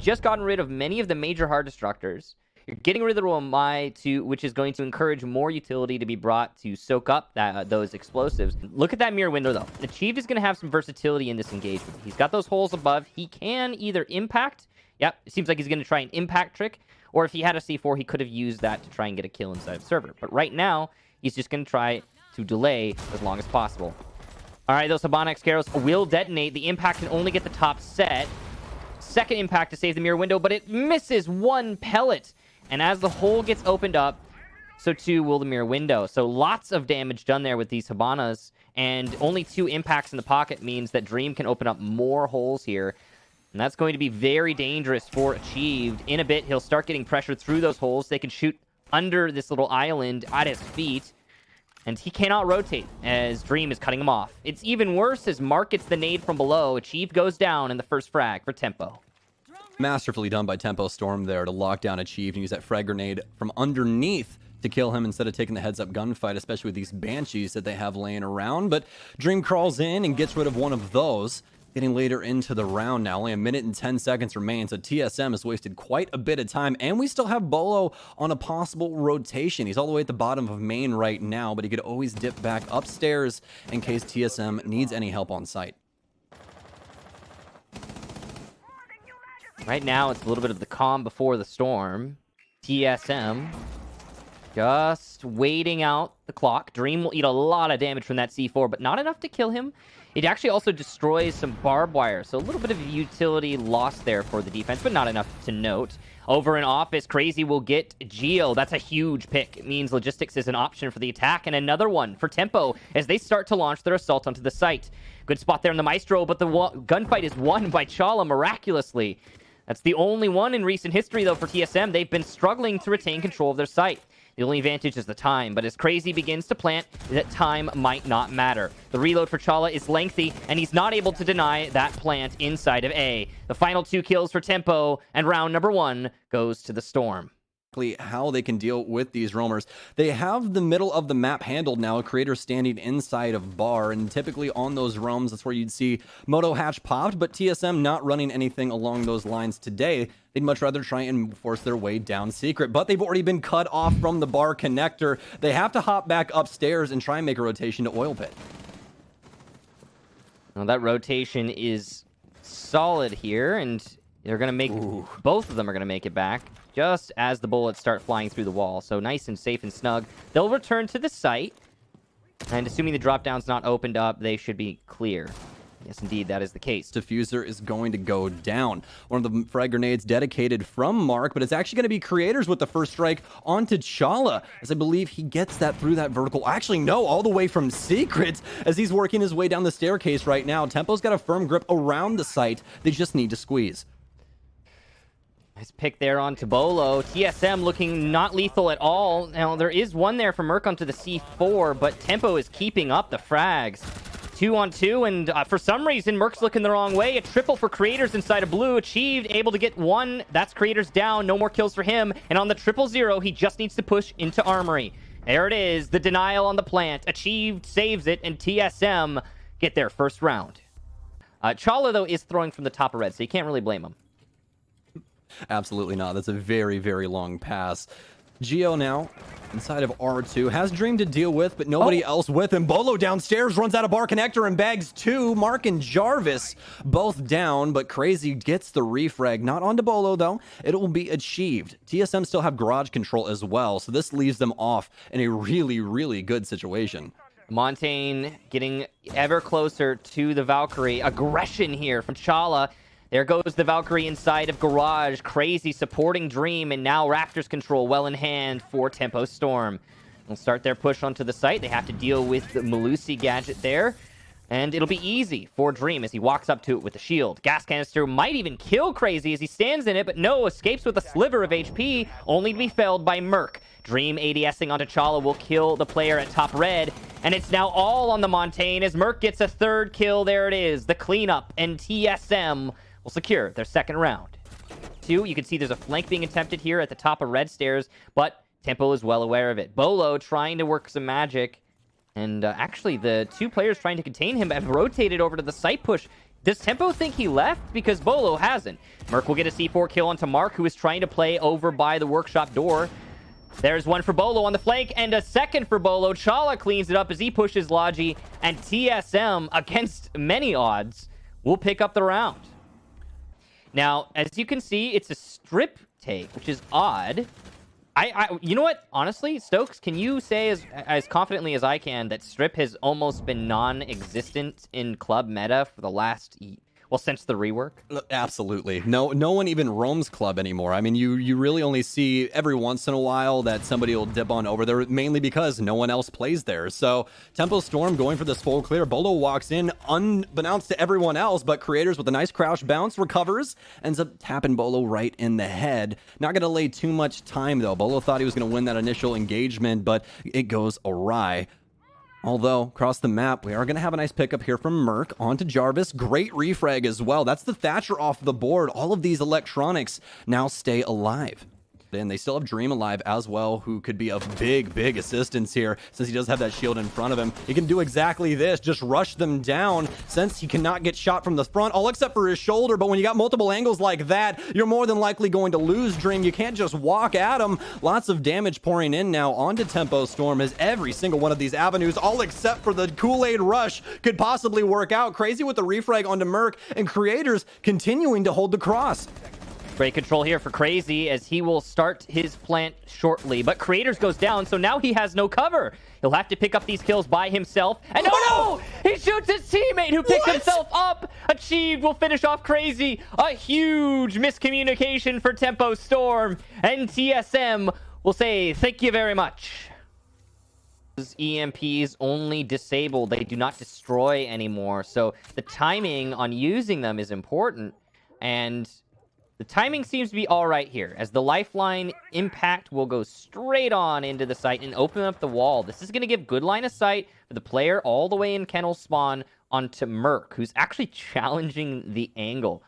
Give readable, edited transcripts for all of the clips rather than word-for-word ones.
just gotten rid of many of the major hard destructors. You're getting rid of the Romai, which is going to encourage more utility to be brought to soak up those explosives. Look at that mirror window, though. Achieved is going to have some versatility in this engagement. He's got those holes above. He can either impact. Yep, it seems like he's going to try an impact trick. Or if he had a C4, he could have used that to try and get a kill inside of server. But right now, he's just going to try to delay as long as possible. All right, those Habana Xcaros will detonate. The impact can only get the top set. Second impact to save the mirror window, but it misses one pellet. And as the hole gets opened up, so too will the mirror window. So lots of damage done there with these Habanas. And only 2 impacts in the pocket means that Dream can open up more holes here. And that's going to be very dangerous for Achieved. In a bit, he'll start getting pressured through those holes. They can shoot under this little island at his feet. And he cannot rotate as Dream is cutting him off. It's even worse as Mark gets the nade from below. Achieved goes down in the first frag for Tempo. Masterfully done by Tempo Storm there to lock down Achieved and use that frag grenade from underneath to kill him instead of taking the heads-up gunfight, especially with these Banshees that they have laying around. But Dream crawls in and gets rid of one of those. Getting later into the round now, only a minute and 10 seconds remain, so TSM has wasted quite a bit of time, and we still have Bolo on a possible rotation. He's all the way at the bottom of main right now, but he could always dip back upstairs in case TSM needs any help on site. Right now, it's a little bit of the calm before the storm. TSM just waiting out the clock. Dream will eat a lot of damage from that C4, but not enough to kill him. It actually also destroys some barbed wire, so a little bit of utility lost there for the defense, but not enough to note. Over in office, Crazy will get Geo. That's a huge pick. It means logistics is an option for the attack, and another one for Tempo as they start to launch their assault onto the site. Good spot there in the Maestro, but the gunfight is won by Chala miraculously. That's the only one in recent history, though, for TSM. They've been struggling to retain control of their site. The only advantage is the time, but as Crazy begins to plant, that time might not matter. The reload for Chala is lengthy, and he's not able to deny that plant inside of A. The final 2 kills for Tempo, and round number 1 goes to the Storm. How they can deal with these roamers. They have the middle of the map handled now, a creator standing inside of bar, and typically on those roams, that's where you'd see Moto Hatch popped, but TSM not running anything along those lines today. They'd much rather try and force their way down secret, but they've already been cut off from the bar connector. They have to hop back upstairs and try and make a rotation to Oil Pit. Well, that rotation is solid here, and they're going to make... Both of them are going to make it back just as the bullets start flying through the wall. So nice and safe and snug. They'll return to the site, and assuming the drop-down's not opened up, they should be clear. Yes, indeed, that is the case. Diffuser is going to go down. One of the frag grenades dedicated from Mark, but it's actually going to be Creators with the first strike onto Chala, as I believe he gets that through that vertical. Actually, no, all the way from Secret, as he's working his way down the staircase right now. Tempo's got a firm grip around the site. They just need to squeeze. Nice pick there onto Bolo. TSM looking not lethal at all. Now, there is one there for Merc onto the C4, but Tempo is keeping up the frags. 2-on-2, and for some reason, Merc's looking the wrong way. A triple for Creators inside of blue. Achieved, able to get one. That's Creators down. No more kills for him. And on the 000, he just needs to push into Armory. There it is. The denial on the plant. Achieved saves it, and TSM get their first round. Chala, though, is throwing from the top of red, so you can't really blame him. Absolutely not. That's a very, very long pass. Geo now inside of R2 has Dream to deal with, but nobody else with him. Bolo downstairs runs out of bar connector and bags 2. Mark and Jarvis both down, but Crazy gets the refrag. Not onto Bolo, though. It will be Achieved. TSM still have garage control as well, so this leaves them off in a really, really good situation. Montaigne getting ever closer to the Valkyrie. Aggression here from Chala. There goes the Valkyrie inside of Garage. Crazy supporting Dream, and now Raptors control well in hand for Tempo Storm. They'll start their push onto the site. They have to deal with the Malusi gadget there, and it'll be easy for Dream as he walks up to it with the shield. Gas canister might even kill Crazy as he stands in it, but no, escapes with a sliver of HP, only to be felled by Merc. Dream ADSing onto Chala will kill the player at top red, and it's now all on the Montaigne as Merc gets a 3rd kill. There it is, the cleanup, and TSM will secure their 2nd round. 2, you can see there's a flank being attempted here at the top of red stairs, but Tempo is well aware of it. Bolo trying to work some magic, and actually the 2 players trying to contain him have rotated over to the site push. Does Tempo think he left? Because Bolo hasn't. Merc will get a C4 kill onto Mark, who is trying to play over by the workshop door. There's one for Bolo on the flank, and a second for Bolo. Chala cleans it up as he pushes Logi, and TSM, against many odds, will pick up the round. Now, as you can see, it's a strip take, which is odd. You know what? Honestly, Stoax, can you say as confidently as I can that strip has almost been non-existent in club meta for the last, well, since the rework? Absolutely. No one even roams club anymore. I mean, you really only see every once in a while that somebody will dip on over there, mainly because no one else plays there. So Tempo Storm going for this full clear. Bolo walks in unbeknownst to everyone else, but Creators with a nice crouch bounce recovers, ends up tapping Bolo right in the head. Not going to lay too much time, though. Bolo thought he was going to win that initial engagement, but it goes awry. Although, across the map, we are going to have a nice pickup here from Merc onto Jarvis. Great refrag as well. That's the Thatcher off the board. All of these electronics now stay alive. And they still have Dream alive as well, who could be of big assistance here since he does have that shield in front of him. He can do exactly this, just rush them down since he cannot get shot from the front, all except for his shoulder. But when you got multiple angles like that, you're more than likely going to lose Dream. You can't just walk at him. Lots of damage pouring in now onto Tempo Storm as every single one of these avenues, all except for the Kool-Aid Rush, could possibly work out. Crazy with the refrag onto Merc, and Creators continuing to hold the cross. Great control here for Crazy as he will start his plant shortly. But Creators goes down, so now he has no cover. He'll have to pick up these kills by himself. And no! He shoots his teammate who picked himself up. Achieved will finish off Crazy. A huge miscommunication for Tempo Storm. And TSM will say thank you very much. EMPs only disabled. They do not destroy anymore. So the timing on using them is important. And the timing seems to be all right here, as the lifeline impact will go straight on into the site and open up the wall. This is going to give good line of sight for the player all the way in kennel spawn onto Merc, who's actually challenging the angle.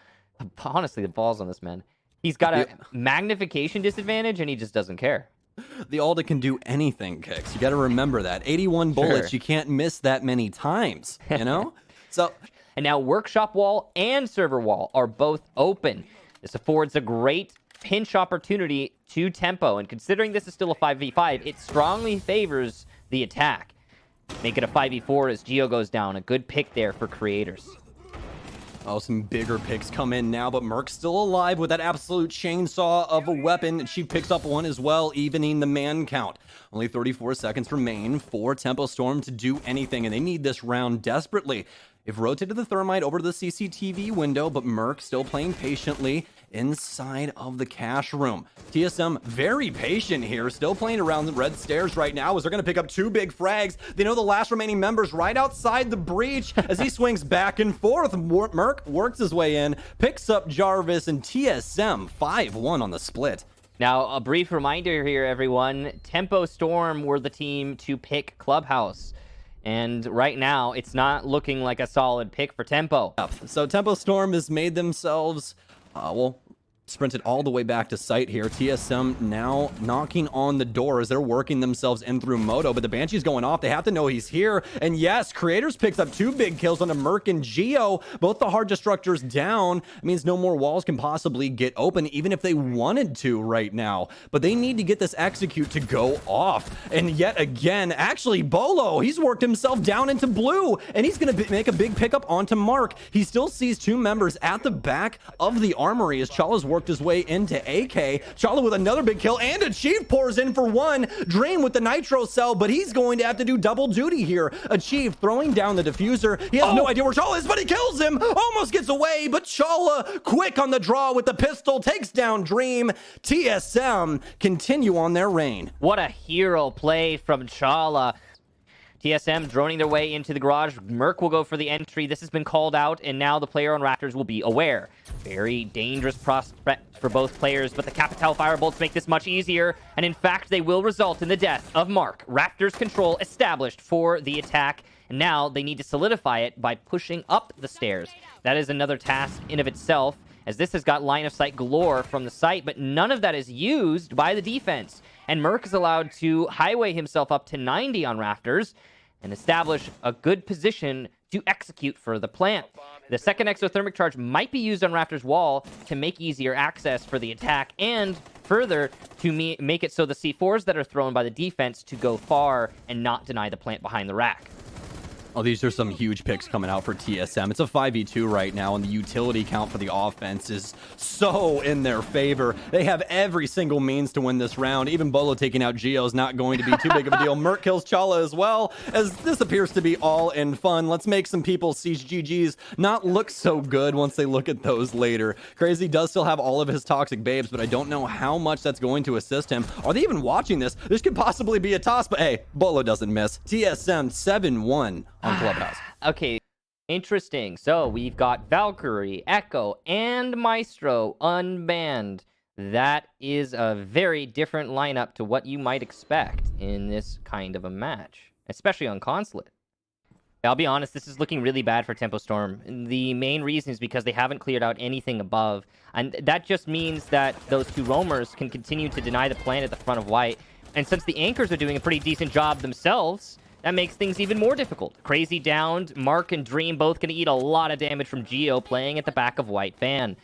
Honestly, the balls on this man. He's got a magnification disadvantage, and he just doesn't care. The Alda can do anything, Kix. You got to remember that. 81 bullets, you can't miss that many times, you know? And now Workshop Wall and Server Wall are both open. This affords a great pinch opportunity to Tempo, and considering this is still a 5v5, it strongly favors the attack. Make it a 5v4 as Geo goes down. A good pick there for Creators. Oh, some bigger picks come in now, but Merc's still alive with that absolute chainsaw of a weapon. She picks up one as well, evening the man count. Only 34 seconds remain for Tempo Storm to do anything, and they need this round desperately. They've rotated the thermite over to the CCTV window, but Merc still playing patiently inside of the cash room. TSM very patient here, still playing around the red stairs right now as they're going to pick up two big frags. They know the last remaining members right outside the breach as he swings back and forth. Merc works his way in, picks up Jarvis, and TSM 5-1 on the split. Now, a brief reminder here, everyone. Tempo Storm were the team to pick Clubhouse. And right now, it's not looking like a solid pick for Tempo. So Tempo Storm has made themselves, sprinted all the way back to site here. TSM now knocking on the door as they're working themselves in through Moto, but the Banshee's going off. They have to know he's here. And yes, Creators picks up two big kills on a Merc and Geo. Both the hard destructors down. It means no more walls can possibly get open, even if they wanted to right now. But they need to get this execute to go off. And yet again, actually, Bolo, he's worked himself down into blue, and he's going to make a big pickup onto Mark. He still sees two members at the back of the armory as Chala's worked his way into AK. Chala with another big kill, and Achieve pours in for one. Dream with the nitro cell, but he's going to have to do double duty here. Achieve throwing down the diffuser. He has no idea where Chala is, but he kills him. Almost gets away, but Chala quick on the draw with the pistol, takes down Dream. TSM continue on their reign. What a hero play from Chala. TSM droning their way into the garage. Merc will go for the entry. This has been called out, and now the player on Raptors will be aware. Very dangerous prospect for both players, but the Capital Firebolts make this much easier, and in fact, they will result in the death of Mark. Raptors control established for the attack, and now they need to solidify it by pushing up the stairs. That is another task in of itself, as this has got line of sight galore from the site, but none of that is used by the defense. And Merc is allowed to highway himself up to 90 on Raptors and establish a good position to execute for the plant. The second exothermic charge might be used on Raptor's wall to make easier access for the attack, and further to make it so the C4s that are thrown by the defense to go far and not deny the plant behind the rack. Oh, these are some huge picks coming out for TSM. It's a 5v2 right now, and the utility count for the offense is so in their favor. They have every single means to win this round. Even Bolo taking out Geo is not going to be too big of a deal. Merc kills Chala as well, as this appears to be all in fun. Let's make some people see GGs not look so good once they look at those later. Crazy does still have all of his toxic babes, but I don't know how much that's going to assist him. Are they even watching this? This could possibly be a toss, but hey, Bolo doesn't miss. TSM 7-1. On Clubhouse. Okay, interesting. So we've got Valkyrie, Echo, and Maestro unbanned. That is a very different lineup to what you might expect in this kind of a match, especially on Consulate. I'll be honest, this is looking really bad for Tempo Storm. The main reason is because they haven't cleared out anything above, and that just means that those two roamers can continue to deny the plant at the front of white. And since the anchors are doing a pretty decent job themselves, that makes things even more difficult. Crazy downed, Mark and Dream both going to eat a lot of damage from Geo playing at the back of White Fan.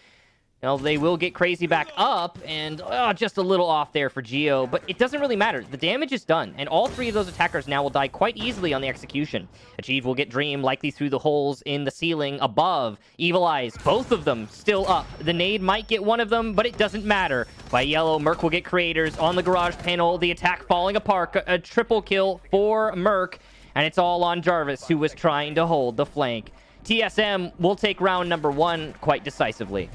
Now, they will get Crazy back up, and just a little off there for Geo, but it doesn't really matter. The damage is done, and all three of those attackers now will die quite easily on the execution. Achieve will get Dream likely through the holes in the ceiling above. Evil Eyes, both of them still up. The nade might get one of them, but it doesn't matter. By yellow, Merc will get Creators on the garage panel. The attack falling apart. A triple kill for Merc, and it's all on Jarvis, who was trying to hold the flank. TSM will take round number 1 quite decisively.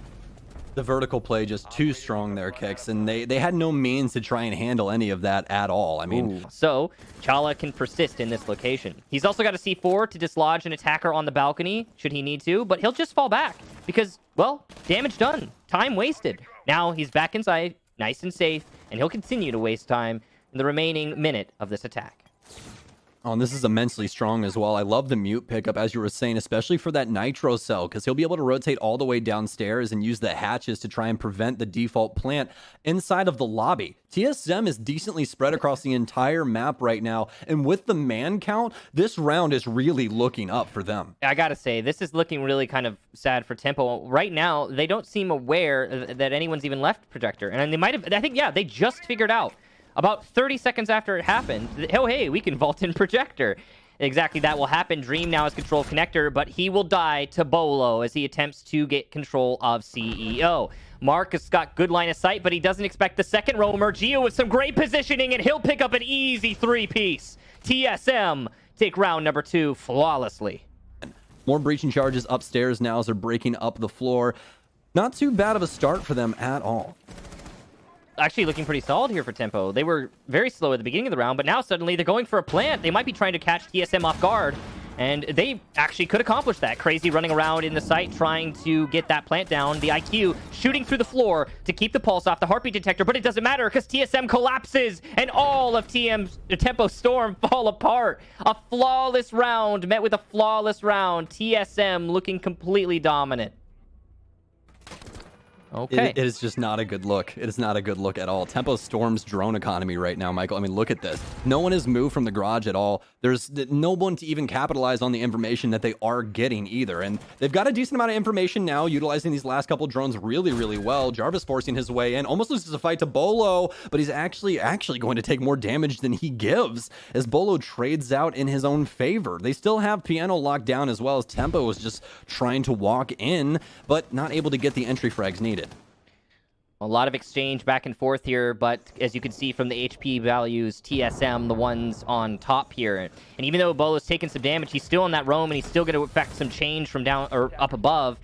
The vertical play just too strong there, Kix, and they had no means to try and handle any of that at all. I mean, so Chala can persist in this location. He's also got a C4 to dislodge an attacker on the balcony, should he need to, but he'll just fall back because, well, damage done, time wasted. Now he's back inside, nice and safe, and he'll continue to waste time in the remaining minute of this attack. Oh, and this is immensely strong as well. I love the mute pickup, as you were saying, especially for that nitro cell, because he'll be able to rotate all the way downstairs and use the hatches to try and prevent the default plant inside of the lobby. TSM is decently spread across the entire map right now, and with the man count, this round is really looking up for them. I gotta say, this is looking really kind of sad for Tempo. Right now, they don't seem aware that anyone's even left Projector, and they might have, I think, yeah, they just figured out. About 30 seconds after it happened, oh, hey, we can vault in Projector. Exactly that will happen. Dream now has control of Connector, but he will die to Bolo as he attempts to get control of CEO. Mark has got good line of sight, but he doesn't expect the second roamer. Geo with some great positioning, and he'll pick up an easy 3-piece. TSM take round number 2 flawlessly. More breaching charges upstairs now as they're breaking up the floor. Not too bad of a start for them at all. Actually looking pretty solid here for Tempo. They were very slow at the beginning of the round, but now suddenly they're going for a plant. They might be trying to catch TSM off guard, and they actually could accomplish that. Crazy running around in the site trying to get that plant down. The IQ shooting through the floor to keep the pulse off the heartbeat detector, but it doesn't matter because TSM collapses and all of Tempo Storm fall apart. A flawless round met with a flawless round. TSM looking completely dominant. Okay. It is just not a good look. It is not a good look at all. Tempo Storm's drone economy right now, Michael. I mean, look at this. No one has moved from the garage at all. There's no one to even capitalize on the information that they are getting either. And they've got a decent amount of information now, utilizing these last couple drones really, really well. Jarvis forcing his way in, almost loses a fight to Bolo, but he's actually going to take more damage than he gives as Bolo trades out in his own favor. They still have Piano locked down as well, as Tempo was just trying to walk in, but not able to get the entry frags needed. A lot of exchange back and forth here, but as you can see from the HP values, TSM, the ones on top here. And even though Bolo's taken some damage, he's still on that roam, and he's still going to affect some change from down or up above.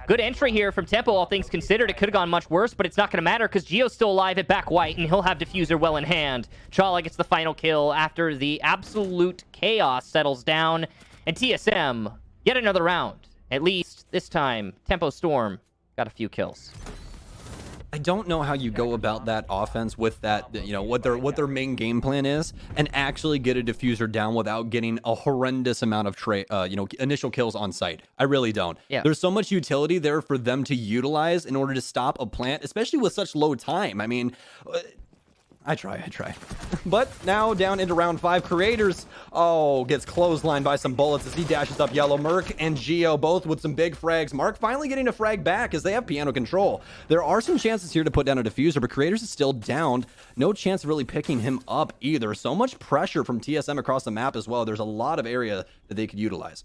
Good entry here from Tempo, all things considered. It could have gone much worse, but it's not going to matter because Geo's still alive at back white, and he'll have Diffuser well in hand. Chala gets the final kill after the absolute chaos settles down. And TSM, yet another round. At least, this time, Tempo Storm got a few kills. I don't know how you go about that offense with that, you know, what their main game plan is, and actually get a diffuser down without getting a horrendous amount of initial kills on site. I really don't. Yeah. There's so much utility there for them to utilize in order to stop a plant, especially with such low time. I mean, I try. But now down into round 5, Creators, gets clotheslined by some bullets as he dashes up yellow. Merc and Geo both with some big frags. Mark finally getting a frag back as they have piano control. There are some chances here to put down a diffuser, but Creators is still downed. No chance of really picking him up either. So much pressure from TSM across the map as well. There's a lot of area that they could utilize.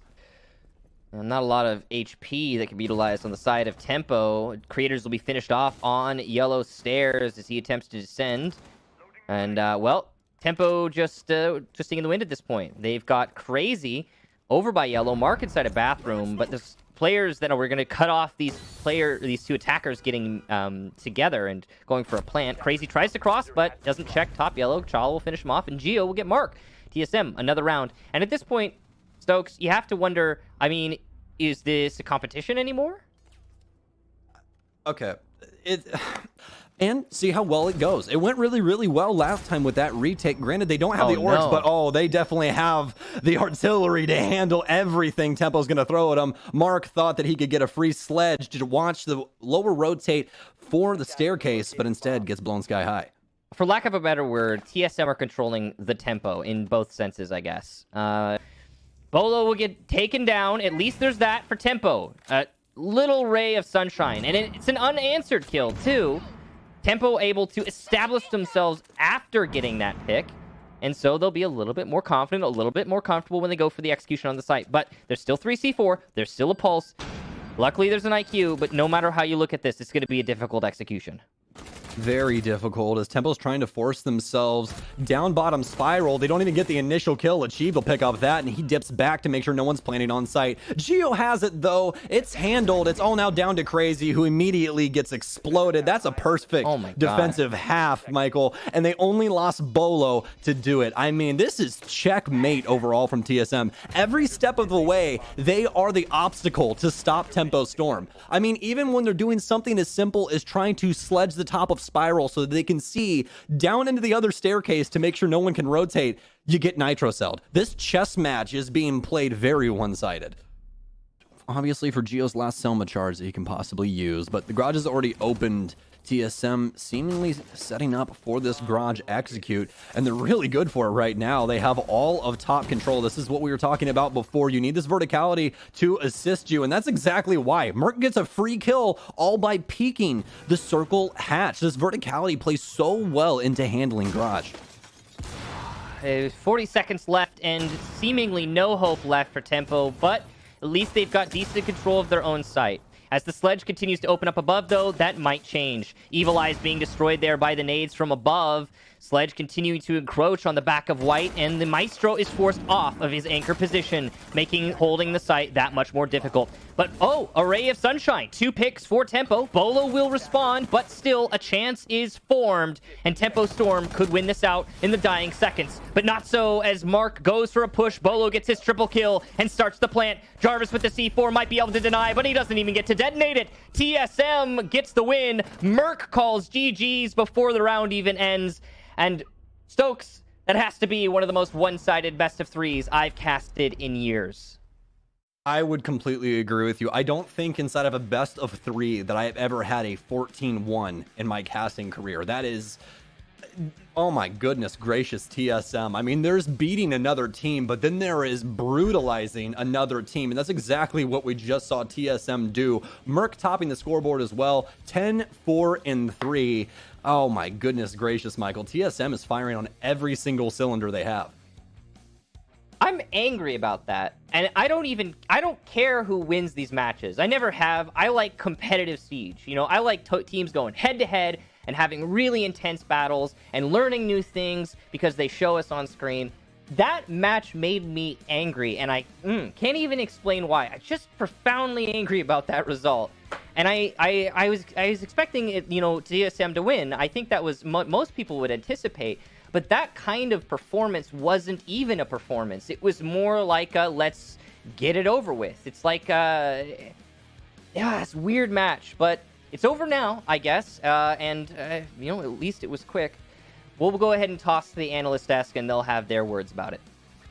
Not a lot of HP that can be utilized on the side of Tempo. Creators will be finished off on yellow stairs as he attempts to descend. And, well, Tempo just stinging the wind at this point. They've got Crazy over by yellow, Mark inside a bathroom, but there's players that are going to cut off these two attackers getting together and going for a plant. Crazy tries to cross, but doesn't check top yellow. Chala will finish him off, and Geo will get Mark. TSM, another round. And at this point, Stoax, you have to wonder, I mean, is this a competition anymore? Okay. And see how well it goes. It went really, really well last time with that retake. Granted, they don't have the orcs, but they definitely have the artillery to handle everything Tempo's going to throw at them. Mark thought that he could get a free sledge to watch the lower rotate for the staircase, but instead gets blown sky high. For lack of a better word, TSM are controlling the tempo in both senses, I guess. Bolo will get taken down. At least there's that for Tempo. A little ray of sunshine. And it's an unanswered kill, too. Tempo able to establish themselves after getting that pick. And so they'll be a little bit more confident, a little bit more comfortable when they go for the execution on the site. But there's still 3C4. There's still a pulse. Luckily, there's an IQ. But no matter how you look at this, it's going to be a difficult execution. Very difficult as Tempo's trying to force themselves down bottom spiral. They don't even get the initial kill. Achieve will pick up that, and he dips back to make sure no one's planning on site. Geo has it, though. It's handled. It's all now down to Crazy, who immediately gets exploded. That's a perfect defensive half, Michael, and they only lost Bolo to do it. I mean, this is checkmate overall from TSM. Every step of the way, they are the obstacle to stop Tempo Storm. I mean, even when they're doing something as simple as trying to sledge the top of spiral so that they can see down into the other staircase to make sure no one can rotate, you get nitro-celled. This chess match is being played very one-sided. Obviously for Geo's last Selma charge that he can possibly use, but the garage is already opened. TSM seemingly setting up for this garage execute, and they're really good for it right now. They have all of top control. This is what we were talking about before. You need this verticality to assist you, and that's exactly why. Merc gets a free kill all by peeking the circle hatch. This verticality plays so well into handling garage. 40 seconds left and seemingly no hope left for Tempo, but at least they've got decent control of their own site. As the sledge continues to open up above, though, that might change. Evil Eyes being destroyed there by the nades from above. Sledge continuing to encroach on the back of White, and the Maestro is forced off of his anchor position, making holding the site that much more difficult. But, a ray of sunshine. 2 picks for Tempo. Bolo will respond, but still a chance is formed, and Tempo Storm could win this out in the dying seconds. But not so as Mark goes for a push. Bolo gets his triple kill and starts the plant. Jarvis with the C4 might be able to deny, but he doesn't even get to detonate it. TSM gets the win. Merc calls GG's before the round even ends. And Stoax, that has to be one of the most one-sided best of threes I've casted in years. I would completely agree with you. I don't think inside of a best of 3 that I have ever had a 14-1 in my casting career. That is... oh my goodness gracious, TSM. I mean, there's beating another team, but then there is brutalizing another team, and that's exactly what we just saw TSM do. Merc topping the scoreboard as well, 10-4-3. Oh my goodness gracious, Michael. TSM is firing on every single cylinder they have. I'm angry about that, and I don't care who wins these matches. I never have. I like competitive siege. You know, I like teams going head-to-head and having really intense battles and learning new things because they show us on screen. That match made me angry, and I can't even explain why. I'm just profoundly angry about that result. And I was expecting it, you know, TSM to win. I think that was most people would anticipate. But that kind of performance wasn't even a performance. It was more like a let's get it over with. It's like yeah, it's a weird match, but it's over now, I guess. And you know, at least it was quick. We'll go ahead and toss to the analyst desk, and they'll have their words about it.